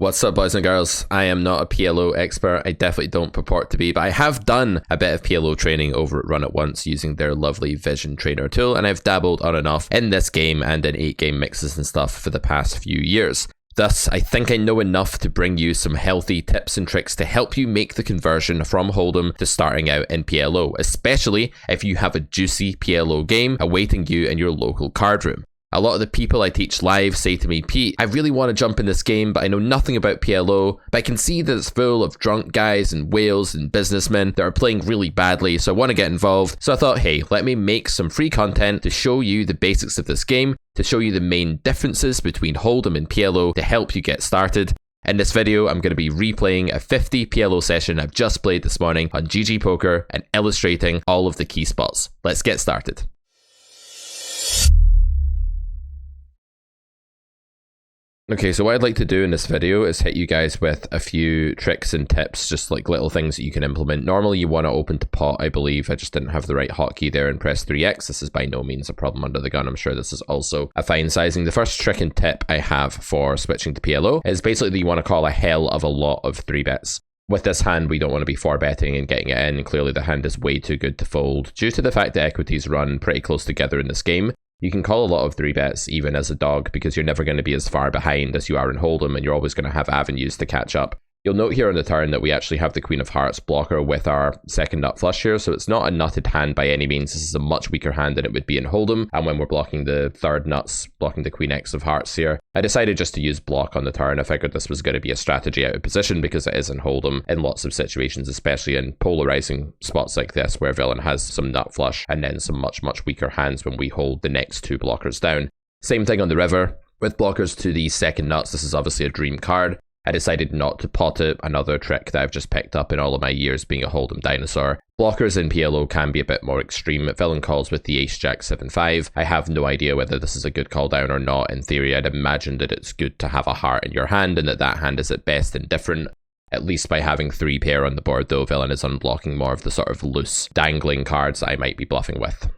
What's up, boys and girls? I am not a PLO expert. I definitely don't purport to be, but I have done a bit of PLO training over at Run It Once using their lovely Vision Trainer tool, and I've dabbled on and off in this game and in 8-game mixes and stuff for the past few years. Thus, I think I know enough to bring you some healthy tips and tricks to help you make the conversion from Hold'em to starting out in PLO, especially if you have a juicy PLO game awaiting you in your local card room. A lot of the people I teach live say to me, Pete, I really want to jump in this game, but I know nothing about PLO, but I can see that it's full of drunk guys and whales and businessmen that are playing really badly, so I want to get involved. So I thought, hey, let me make some free content to show you the basics of this game, to show you the main differences between Hold'em and PLO to help you get started. In this video, I'm going to be replaying a 50 PLO session I've just played this morning on GG Poker and illustrating all of the key spots. Let's get started. Okay, so what I'd like to do in this video is hit you guys with a few tricks and tips, just like little things that you can implement. Normally you want to open to pot, I believe. I just didn't have the right hotkey there and press 3x. This is by no means a problem under the gun. I'm sure this is also a fine sizing. The first trick and tip I have for switching to PLO is basically that you want to call a hell of a lot of 3-bets. With this hand, we don't want to be 4-betting and getting it in. Clearly the hand is way too good to fold. Due to the fact that equities run pretty close together in this game, you can call a lot of 3-bets even as a dog because you're never going to be as far behind as you are in Hold'em, and you're always going to have avenues to catch up. You'll note here on the turn that we actually have the Queen of Hearts blocker with our second nut flush here, so it's not a nutted hand by any means. This is a much weaker hand than it would be in Hold'em, and when we're blocking the third nuts, blocking the Queen X of Hearts here, I decided just to use block on the turn. I figured this was going to be a strategy out of position because it is in Hold'em in lots of situations, especially in polarizing spots like this where villain has some nut flush and then some much weaker hands when we hold the next two blockers down. Same thing on the river. With blockers to the second nuts, this is obviously a dream card. I decided not to pot it, another trick that I've just picked up in all of my years being a Hold'em dinosaur. Blockers in PLO can be a bit more extreme. Villain calls with the Ace Jack 7-5. I have no idea whether this is a good call down or not. In theory, I'd imagine that it's good to have a heart in your hand and that hand is at best indifferent. At least by having 3 pair on the board though, villain is unblocking more of the sort of loose, dangling cards that I might be bluffing with.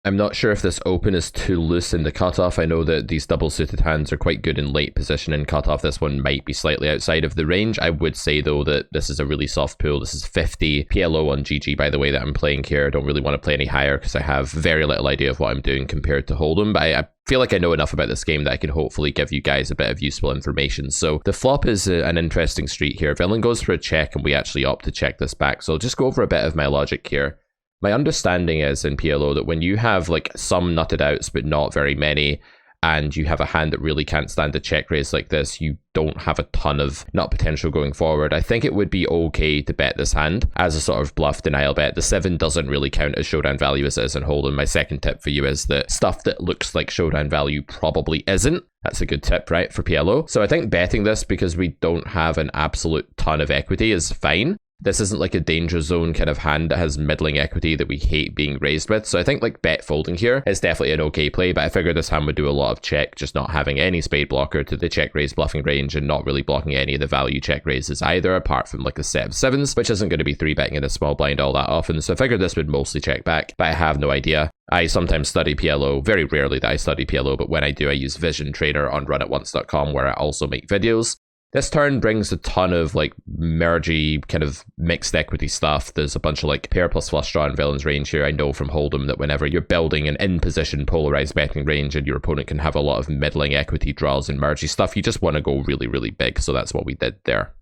I'm not sure if this open is too loose in the cutoff. I know that these double suited hands are quite good in late position and cutoff. This one might be slightly outside of the range. I would say though that this is a really soft pool. This is 50 PLO on GG by the way that I'm playing here. I don't really want to play any higher because I have very little idea of what I'm doing compared to Hold'em, but I feel like I know enough about this game that I can hopefully give you guys a bit of useful information. So the flop is an interesting street here. Villain goes for a check and we actually opt to check this back. So I'll just go over a bit of my logic here. My understanding is in PLO that when you have like some nutted outs but not very many, and you have a hand that really can't stand a check raise like this, you don't have a ton of nut potential going forward. I think it would be okay to bet this hand as a sort of bluff denial bet. The 7 doesn't really count as showdown value as it is in Hold'em. My second tip for you is that stuff that looks like showdown value probably isn't. That's a good tip, right, for PLO. So I think betting this because we don't have an absolute ton of equity is fine. This isn't like a danger zone kind of hand that has middling equity that we hate being raised with. So I think like bet folding here is definitely an okay play, but I figured this hand would do a lot of check, just not having any spade blocker to the check raise bluffing range and not really blocking any of the value check raises either, apart from like a set of 7s, which isn't going to be 3-betting in a small blind all that often. So I figured this would mostly check back, but I have no idea. I sometimes study PLO, very rarely that I study PLO, but when I do, I use Vision Trainer on runitoncE.com where I also make videos. This turn brings a ton of like mergy kind of mixed equity stuff. There's a bunch of like pair plus flush draw in villain's range here. I know from Hold'em that whenever you're building an in position polarized betting range and your opponent can have a lot of middling equity draws and mergy stuff, you just want to go really big. So that's what we did there.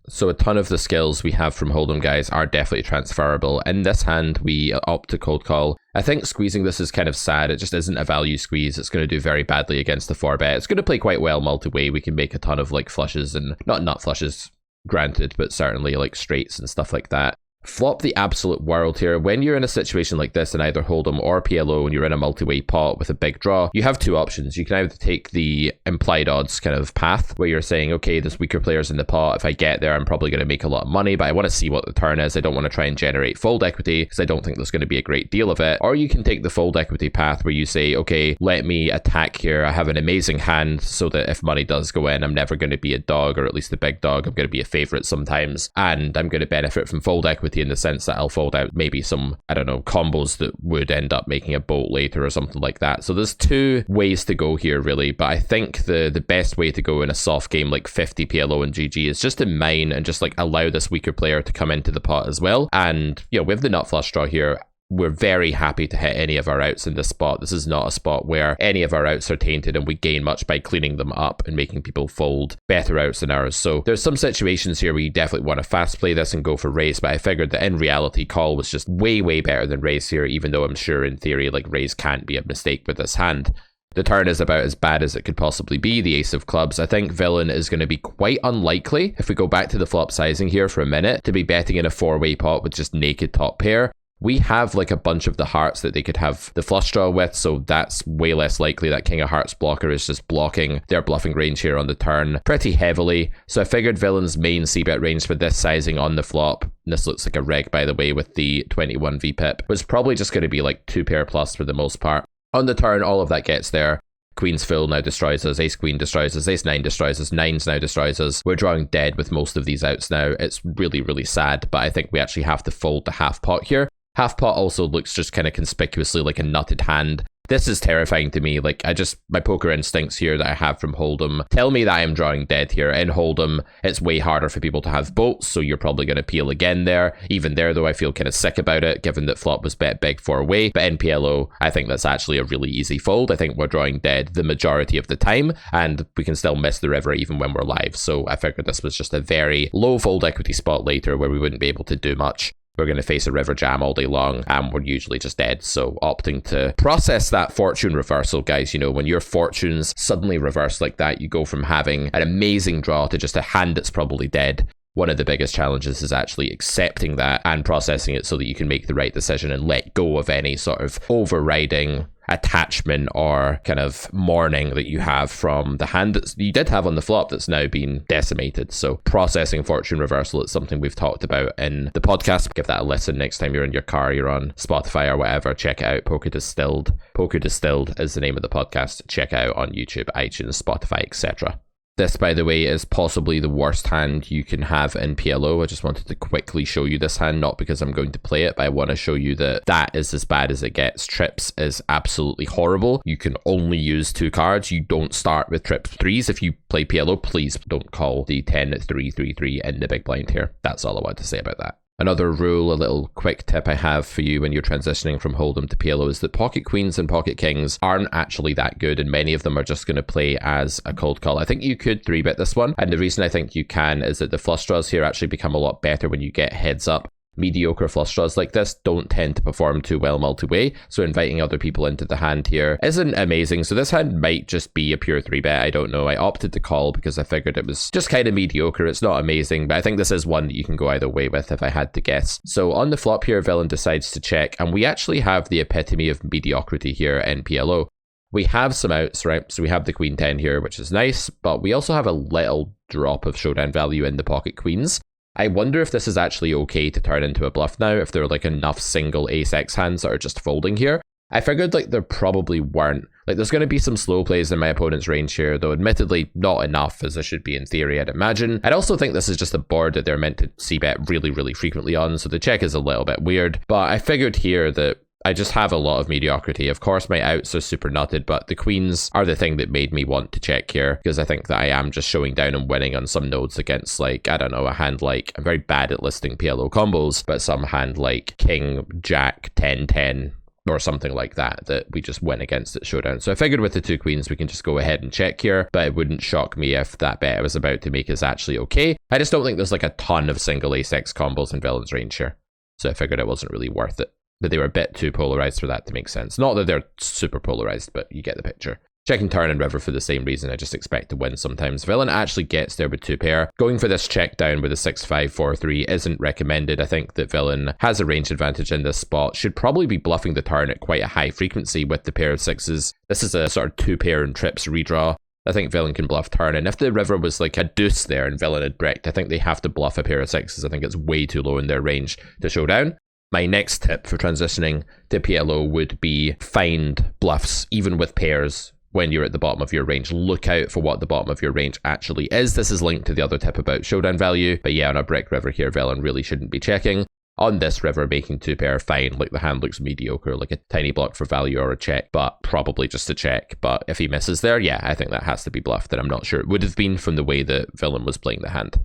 So a ton of the skills we have from Hold'em guys are definitely transferable. In this hand, we opt to cold call. I think squeezing this is kind of sad. It just isn't a value squeeze. It's going to do very badly against the 4-bet. It's going to play quite well multi-way. We can make a ton of like flushes and not nut flushes, granted, but certainly like straights and stuff like that. Flop the absolute world here. When you're in a situation like this in either Hold'em or PLO and you're in a multi-way pot with a big draw, you have two options. You can either take the implied odds kind of path where you're saying, okay, there's weaker players in the pot. If I get there, I'm probably going to make a lot of money, but I want to see what the turn is. I don't want to try and generate fold equity because I don't think there's going to be a great deal of it. Or you can take the fold equity path where you say, okay, let me attack here. I have an amazing hand so that if money does go in, I'm never going to be a dog, or at least a big dog. I'm going to be a favorite sometimes, and I'm going to benefit from fold equity utility in the sense that I'll fold out maybe some, I don't know, combos that would end up making a bolt later or something like that. So there's two ways to go here really, but I think the best way to go in a soft game like 50 PLO and GG is just to mine and just like allow this weaker player to come into the pot as well. And you know, with the nut flush draw here, we're very happy to hit any of our outs in this spot. This is not a spot where any of our outs are tainted and we gain much by cleaning them up and making people fold better outs than ours. So there's some situations here where you definitely want to fast play this and go for raise, but I figured that in reality call was just way better than raise here, even though I'm sure in theory like raise can't be a mistake with this hand. The turn is about as bad as it could possibly be, the ace of clubs. I think villain is going to be quite unlikely, if we go back to the flop sizing here for a minute, to be betting in a four-way pot with just naked top pair. We have like a bunch of the hearts that they could have the flush draw with, so that's way less likely. That king of hearts blocker is just blocking their bluffing range here on the turn pretty heavily. So I figured villain's main c-bet range for this sizing on the flop, and this looks like a reg by the way with the 21 VPIP, was probably just going to be like 2-pair plus for the most part. On the turn, all of that gets there. Queen's full now destroys us, ace queen destroys us, ace 9 destroys us, 9s now destroys us. We're drawing dead with most of these outs now. It's really sad, but I think we actually have to fold the half pot here. Half pot also looks just kind of conspicuously like a nutted hand. This is terrifying to me. Like, my poker instincts here that I have from Hold'em tell me that I am drawing dead here. In Hold'em, it's way harder for people to have bolts, so you're probably going to peel again there. Even there, though, I feel kind of sick about it, given that flop was bet big for away. But in PLO, I think that's actually a really easy fold. I think we're drawing dead the majority of the time, and we can still miss the river even when we're live. So I figured this was just a very low fold equity spot later where we wouldn't be able to do much. We're going to face a river jam all day long, and we're usually just dead. So opting to process that fortune reversal, guys, you know, when your fortunes suddenly reverse like that, you go from having an amazing draw to just a hand that's probably dead. One of the biggest challenges is actually accepting that and processing it so that you can make the right decision and let go of any sort of overriding attachment or kind of mourning that you have from the hand that you did have on the flop that's now been decimated. So processing fortune reversal is something we've talked about in the podcast. Give that a listen next time you're in your car, you're on Spotify or whatever. Check it out. Poker Distilled is the name of the podcast. Check it out on YouTube, iTunes, Spotify, etc. This, by the way, is possibly the worst hand you can have in PLO. I just wanted to quickly show you this hand, not because I'm going to play it, but I want to show you that that is as bad as it gets. Trips is absolutely horrible. You can only use 2 cards. You don't start with trips 3s. If you play PLO, please don't call the 10-3-3-3 in the big blind here. That's all I want to say about that. Another rule, a little quick tip I have for you when you're transitioning from Hold'em to PLO is that pocket queens and pocket kings aren't actually that good, and many of them are just going to play as a cold call. I think you could 3-bet this one, and the reason I think you can is that the flush draws here actually become a lot better when you get heads up. Mediocre flush draws like this don't tend to perform too well multi-way, so inviting other people into the hand here isn't amazing. So this hand might just be a pure 3-bet, I don't know. I opted to call because I figured it was just kind of mediocre. It's not amazing, but I think this is one that you can go either way with if I had to guess. So on the flop here, villain decides to check, and we actually have the epitome of mediocrity here in PLO. We have some outs, right? So we have the queen 10 here, which is nice, but we also have a little drop of showdown value in the pocket queens. I wonder if this is actually okay to turn into a bluff now, if there are like enough single ace-x hands that are just folding here. I figured like there probably weren't. Like there's going to be some slow plays in my opponent's range here, though admittedly not enough as there should be in theory, I'd imagine. I'd also think this is just a board that they're meant to c-bet really frequently on, so the check is a little bit weird. But I figured here that I just have a lot of mediocrity. Of course, my outs are super nutted, but the queens are the thing that made me want to check here, because I think that I am just showing down and winning on some nodes against, like, I don't know, a hand like, I'm very bad at listing PLO combos, but some hand like king, jack, 10-10, or something like that, that we just win against at showdown. So I figured with the 2 queens, we can just go ahead and check here, but it wouldn't shock me if that bet I was about to make is actually okay. I just don't think there's like a ton of single ace-x combos in villain's range here. So I figured it wasn't really worth it. That they were a bit too polarized for that to make sense. Not that they're super polarized, but you get the picture. Checking turn and river for the same reason. I just expect to win sometimes. Villain actually gets there with 2 pair. Going for this check down with a 6-5-4-3 isn't recommended. I think that villain has a range advantage in this spot. Should probably be bluffing the turn at quite a high frequency with the pair of 6s. This is a sort of 2 pair and trips redraw. I think villain can bluff turn, and if the river was like a deuce there and villain had bricked, I think they have to bluff a pair of 6s. I think it's way too low in their range to show down. My next tip for transitioning to PLO would be find bluffs, even with pairs, when you're at the bottom of your range. Look out for what the bottom of your range actually is. This is linked to the other tip about showdown value, but yeah, on a brick river here, villain really shouldn't be checking. On this river, making 2 pair, fine. Like, the hand looks mediocre, like a tiny block for value or a check, but probably just a check. But if he misses there, yeah, I think that has to be bluffed, and I'm not sure it would have been from the way that Villain was playing the hand.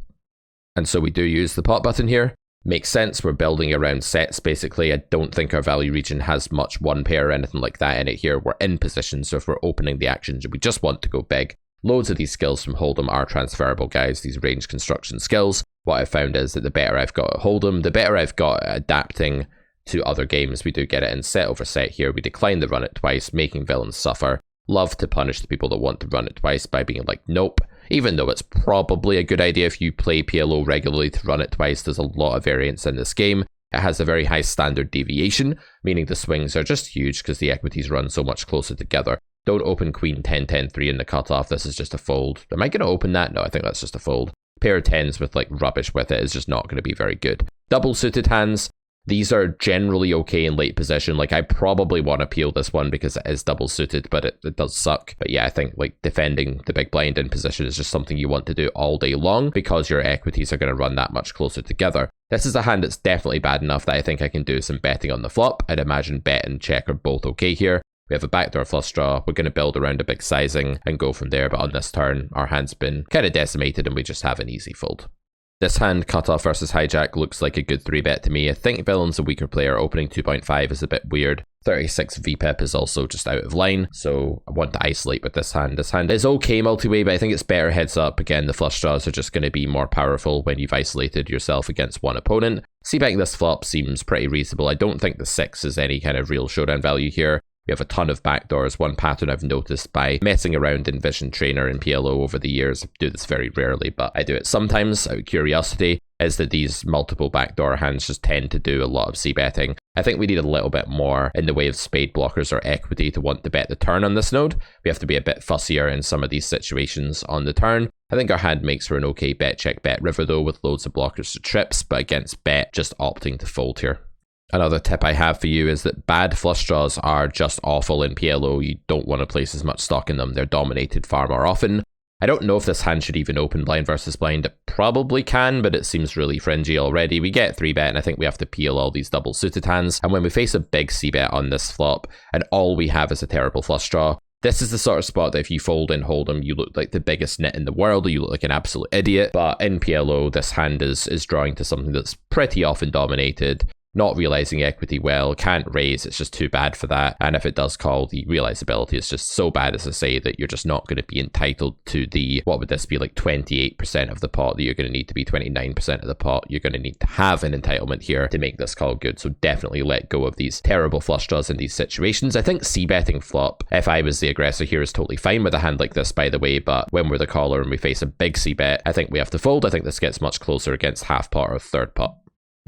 And so we do use the pot button here. Makes sense, we're building around sets basically. I don't think our value region has much 1 pair or anything like that in it here. We're in position, so if we're opening the actions, we just want to go big. Loads of these skills from Holdem are transferable, guys, these range construction skills. What I've found is that the better I've got at Holdem, the better I've got at adapting to other games. We do get it in set over set here. We decline the run it twice, making villains suffer. Love to punish the people that want to run it twice by being like, nope. Even though it's probably a good idea if you play PLO regularly to run it twice, there's a lot of variance in this game. It has a very high standard deviation, meaning the swings are just huge because the equities run so much closer together. Don't open Queen 10-10-3 in the cutoff. This is just a fold. Am I going to open that? No, I think that's just a fold. Pair of 10s with like rubbish with it is just not going to be very good. Double suited hands. These are generally okay in late position. Like, I probably want to peel this one because it is double suited, but it does suck. But yeah, I think like defending the big blind in position is just something you want to do all day long because your equities are going to run that much closer together. This is a hand that's definitely bad enough that I think I can do some betting on the flop. I'd imagine bet and check are both okay here. We have a backdoor flush draw. We're going to build around a big sizing and go from there. But on this turn, our hand's been kind of decimated and we just have an easy fold. This hand, cutoff versus hijack, looks like a good 3-bet to me. I think Villain's a weaker player. Opening 2.5 is a bit weird. 36 VPIP is also just out of line, so I want to isolate with this hand. This hand is okay multi-way, but I think it's better heads up. Again, the flush draws are just going to be more powerful when you've isolated yourself against one opponent. C-betting this flop seems pretty reasonable. I don't think the 6 is any kind of real showdown value here. We have a ton of backdoors. One pattern I've noticed by messing around in Vision Trainer and PLO over the years, I do this very rarely, but I do it sometimes out of curiosity, is that these multiple backdoor hands just tend to do a lot of c-betting. I think we need a little bit more in the way of spade blockers or equity to want to bet the turn on this node. We have to be a bit fussier in some of these situations on the turn. I think our hand makes for an okay bet check bet river though, with loads of blockers to trips, but against bet, just opting to fold here. Another tip I have for you is that bad flush draws are just awful in PLO. You don't want to place as much stock in them. They're dominated far more often. I don't know if this hand should even open blind versus blind. It probably can, but it seems really fringy already. We get 3-bet, and I think we have to peel all these double suited hands. And when we face a big c-bet on this flop, and all we have is a terrible flush draw, this is the sort of spot that if you fold in Holdem, you look like the biggest nit in the world, or you look like an absolute idiot. But in PLO, this hand is drawing to something that's pretty often dominated. Not realizing equity well, can't raise, it's just too bad for that. And if it does call, the realizability is just so bad, as I say, that you're just not going to be entitled to the, what would this be, like 28% of the pot that you're going to need to be 29% of the pot. You're going to need to have an entitlement here to make this call good. So definitely let go of these terrible flush draws in these situations. I think c-betting flop, if I was the aggressor here, is totally fine with a hand like this, by the way. But when we're the caller and we face a big c-bet, I think we have to fold. I think this gets much closer against half pot or third pot.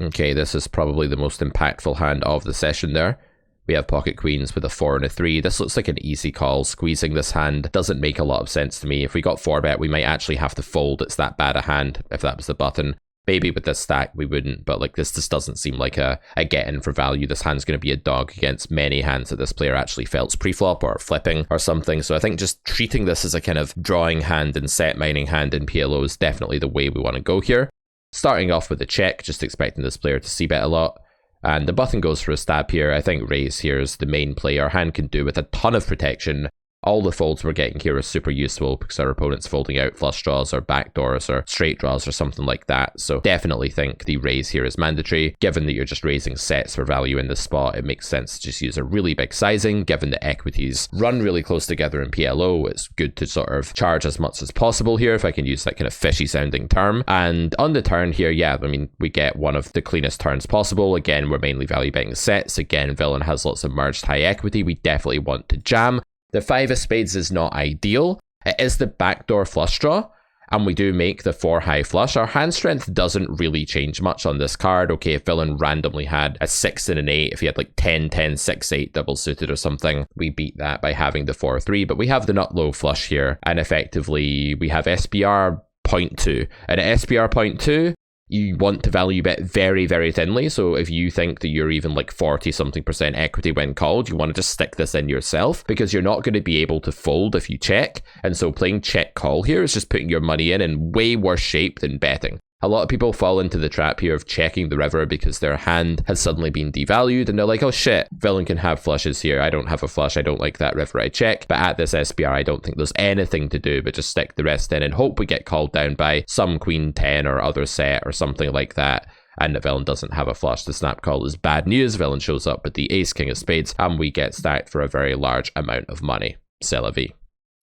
Okay, this is probably the most impactful hand of the session there. We have pocket queens with a 4 and a 3. This looks like an easy call. Squeezing this hand doesn't make a lot of sense to me. If we got 4-bet, we might actually have to fold. It's that bad a hand, if that was the button. Maybe with this stack we wouldn't, but like this just doesn't seem like a get-in for value. This hand's going to be a dog against many hands that this player actually felts pre-flop or flipping or something. So I think just treating this as a kind of drawing hand and set mining hand in PLO is definitely the way we want to go here. Starting off with a check, just expecting this player to c-bet a lot. And the button goes for a stab here. I think raise here is the main play our hand can do with a ton of protection. All the folds we're getting here are super useful because our opponent's folding out flush draws or backdoors or straight draws or something like that. So definitely think the raise here is mandatory. Given that you're just raising sets for value in this spot, it makes sense to just use a really big sizing. Given the equities run really close together in PLO, it's good to sort of charge as much as possible here, if I can use that kind of fishy sounding term. And on the turn here, yeah, I mean, we get one of the cleanest turns possible. Again, we're mainly value betting sets. Again, villain has lots of merged high equity. We definitely want to jam. The 5 of spades is not ideal. It is the backdoor flush draw, and we do make the 4 high flush. Our hand strength doesn't really change much on this card. Okay, if villain randomly had a 6 and an 8, if he had like 10, 10, 6, 8 double suited or something, we beat that by having the 4-3, but we have the nut low flush here, and effectively we have SPR 0.2, and at SPR 0.2, you want to value bet very, very thinly. So if you think that you're even like 40-something% equity when called, you want to just stick this in yourself because you're not going to be able to fold if you check. And so playing check call here is just putting your money in way worse shape than betting. A lot of people fall into the trap here of checking the river because their hand has suddenly been devalued and they're like, oh shit, villain can have flushes here. I don't have a flush. I don't like that river. I check. But at this SPR, I don't think there's anything to do but just stick the rest in and hope we get called down by some queen 10 or other set or something like that. And the villain doesn't have a flush. The snap call is bad news. Villain shows up with the ace king of spades and we get stacked for a very large amount of money. C'est la vie.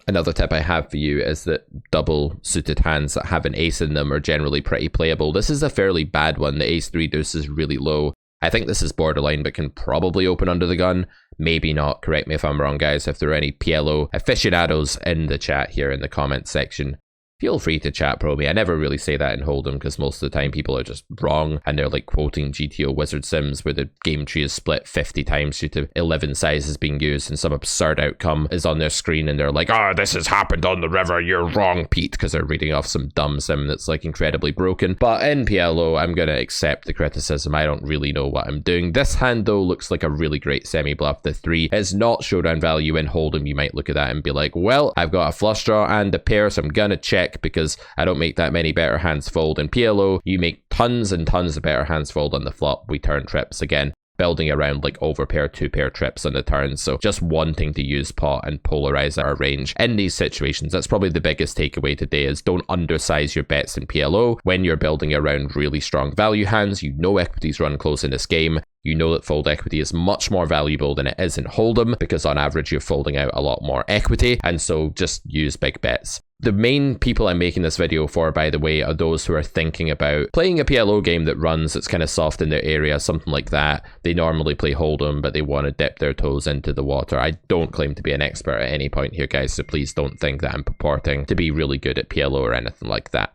Another tip I have for you is that double suited hands that have an ace in them are generally pretty playable. This is a fairly bad one. The ace 3 deuce is really low. I think this is borderline, but can probably open under the gun. Maybe not. Correct me if I'm wrong, guys. If there are any PLO aficionados in the chat here in the comments section, feel free to chat pro me. I never really say that in Hold'em because most of the time people are just wrong and they're like quoting GTO Wizard Sims where the game tree is split 50 times due to 11 sizes being used and some absurd outcome is on their screen and they're like, oh, this has happened on the river, you're wrong, Pete, because they're reading off some dumb sim that's like incredibly broken. But in PLO, I'm going to accept the criticism. I don't really know what I'm doing. This hand though looks like a really great semi-bluff. The 3 is not showdown value in Hold'em. You might look at that and be like, well, I've got a flush draw and a pair, so I'm going to check because I don't make that many better hands fold. In PLO, you make tons and tons of better hands fold on the flop. We turn trips again, building around like overpair, 2-pair trips on the turn. So just wanting to use pot and polarize our range in these situations. That's probably the biggest takeaway today is don't undersize your bets in PLO. When you're building around really strong value hands, you know equities run close in this game. You know that fold equity is much more valuable than it is in Hold'em because on average you're folding out a lot more equity, and so just use big bets. The main people I'm making this video for, by the way, are those who are thinking about playing a PLO game that runs, that's kind of soft in their area, something like that. They normally play Hold'em, but they want to dip their toes into the water. I don't claim to be an expert at any point here, guys, so please don't think that I'm purporting to be really good at PLO or anything like that.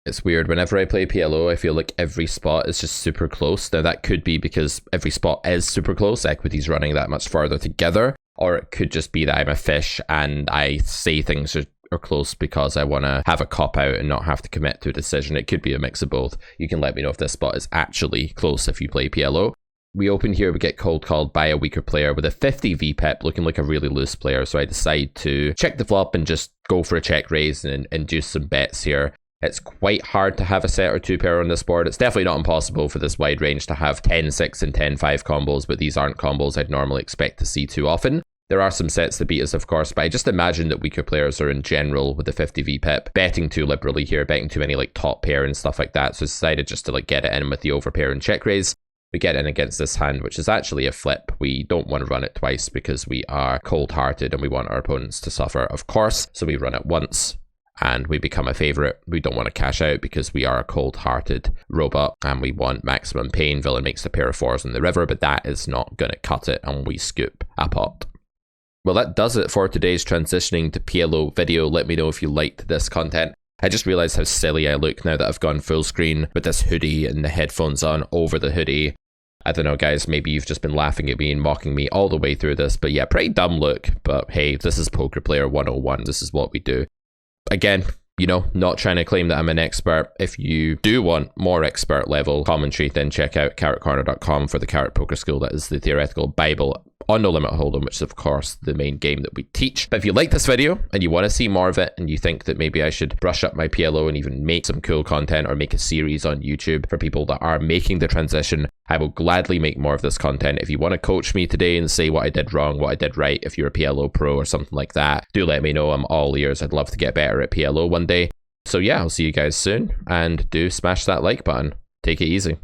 It's weird, whenever I play PLO, I feel like every spot is just super close. Now that could be because every spot is super close, equity's running that much farther together, or it could just be that I'm a fish and I say things are close because I want to have a cop out and not have to commit to a decision. It could be a mix of both. You can let me know if this spot is actually close if you play PLO. We open here, we get called by a weaker player with a 50 VPEP looking like a really loose player, so I decide to check the flop and just go for a check raise and induce some bets here. It's quite hard to have a set or 2-pair on this board. It's definitely not impossible for this wide range to have 10-6 and 10-5 combos, but these aren't combos I'd normally expect to see too often. There are some sets that beat us, of course, but I just imagine that weaker players are in general with the 50 VPEP betting too liberally here, betting too many like top pair and stuff like that, so I decided just to like get it in with the overpair and check raise. We get in against this hand, which is actually a flip. We don't want to run it twice because we are cold-hearted and we want our opponents to suffer, of course, so we run it once. And we become a favorite. We don't want to cash out because we are a cold-hearted robot and we want maximum pain. Villain makes a pair of 4s in the river, but that is not going to cut it and we scoop a pot. Well, that does it for today's transitioning to PLO video. Let me know if you liked this content. I just realized how silly I look now that I've gone full screen with this hoodie and the headphones on over the hoodie. I don't know, guys, maybe you've just been laughing at me and mocking me all the way through this, but yeah, pretty dumb look. But hey, this is Poker Player 101. This is what we do. Again, you know, not trying to claim that I'm an expert. If you do want more expert level commentary, then check out carrotcorner.com for the Carrot Poker School. That is the theoretical Bible on No Limit Holdem, which is of course the main game that we teach. But if you like this video and you want to see more of it and you think that maybe I should brush up my PLO and even make some cool content or make a series on YouTube for people that are making the transition, I will gladly make more of this content. If you want to coach me today and say what I did wrong, what I did right, if you're a PLO pro or something like that, do let me know. I'm all ears. I'd love to get better at PLO one day. So yeah, I'll see you guys soon, and do smash that like button. Take it easy.